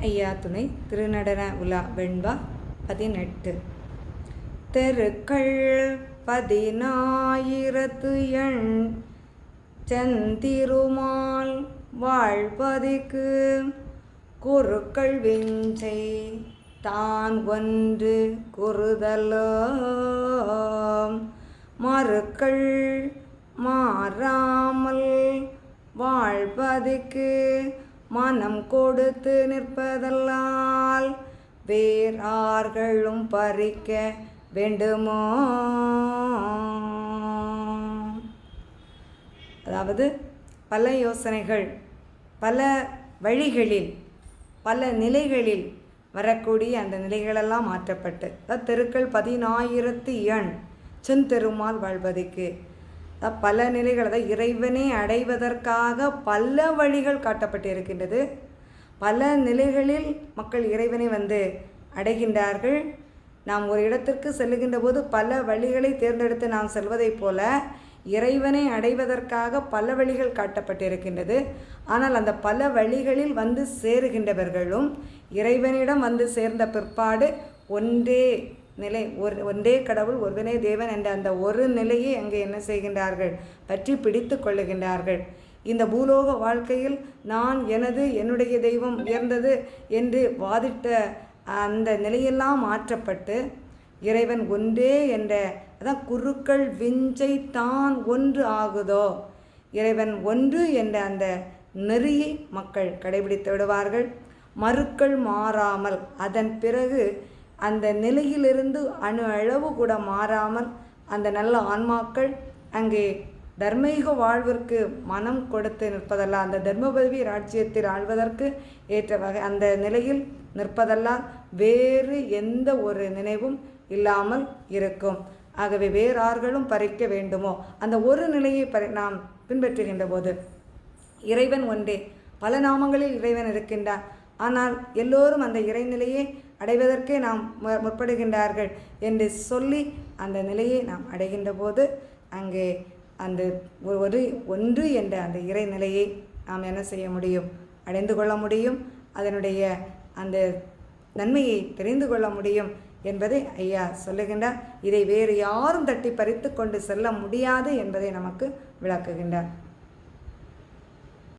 ஐயா துணை திருநடன உலா வெண்பா 18. தெருக்கள் 10,000 எண் செந்திருமால் வாழ்பதிக்கு குருக்கள் விஞ்சை தான் ஒன்று குறுதலோ மறுக்கள் மாறாமல் வாழ்பதிக்கு மனம் கொடுத்து நிற்பதல்லால் வேறார்களும் பறிக்க வேண்டுமோ. அதாவது பல யோசனைகள் பல வழிகளில் பல நிலைகளில் வரக்கூடிய அந்த நிலைகளெல்லாம் மாற்றப்பட்டு தெருக்கள் 10,000 எண் செந்தெருமால் வாழ்வதற்கு பல நிலைகள், அதாவது இறைவனை அடைவதற்காக பல வழிகள் காட்டப்பட்டிருக்கின்றது. பல நிலைகளில் மக்கள் இறைவனை அடைகின்றார்கள். நாம் ஒரு இடத்திற்கு செல்லுகின்ற போது பல வழிகளை தேர்ந்தெடுத்து நாம் செல்வதைப் போல இறைவனை அடைவதற்காக பல வழிகள் காட்டப்பட்டிருக்கின்றது. ஆனால் அந்த பல வழிகளில் சேருகின்றவர்களும் இறைவனிடம் சேர்ந்த பிற்பாடு ஒன்றே நிலை, ஒன்றே கடவுள் ஒருவனே தேவன் என்ற அந்த ஒரு நிலையை அங்கே என்ன செய்கின்றார்கள், பற்றி பிடித்து கொள்ளுகின்றார்கள். இந்த பூலோக வாழ்க்கையில் நான் என்னுடைய தெய்வம் உயர்ந்தது என்று வாதிட்ட அந்த நிலையெல்லாம் மாற்றப்பட்டு இறைவன் ஒன்றே என்ற, அதான் குருக்கள் விஞ்சை தான் ஒன்று ஆகுதோ, இறைவன் ஒன்று என்ற அந்த நெறியை மக்கள் கடைபிடித்து விடுவார்கள். மறுக்கள் மாறாமல் அதன் பிறகு அந்த நிலையிலிருந்து அணு அளவு கூட மாறாமல் அந்த நல்ல ஆன்மாக்கள் அங்கே தர்மீக வாழ்விற்கு மனம் கொடுத்து நிற்பதல்ல, அந்த தர்மபதவி ராஜ்யத்தில் ஆழ்வதற்கு ஏற்ற வகை அந்த நிலையில் நிற்பதெல்லாம் வேறு எந்த ஒரு நினைவும் இல்லாமல் இருக்கும். ஆகவே வேறார்களும் பறிக்க வேண்டுமோ, அந்த ஒரு நிலையை நாம் பின்பற்றுகின்ற போது இறைவன் ஒன்றே, பல நாமங்களில் இறைவன் இருக்கின்றார். ஆனால் எல்லோரும் அந்த இறைநிலையை அடைவதற்கே நாம் முற்படுகின்றார்கள் என்று சொல்லி அந்த நிலையை நாம் அடைகின்ற போது அங்கே அந்த ஒன்று என்ற அந்த இறைநிலையை நாம் என்ன செய்ய முடியும், அடைந்து கொள்ள முடியும். அதனுடைய அந்த நன்மையை தெரிந்து கொள்ள முடியும் என்பதை ஐயா சொல்லுகின்றார். இதை வேறு யாரும் தட்டி பறித்து கொண்டு செல்ல முடியாது என்பதை நமக்கு விளக்குகின்றார்.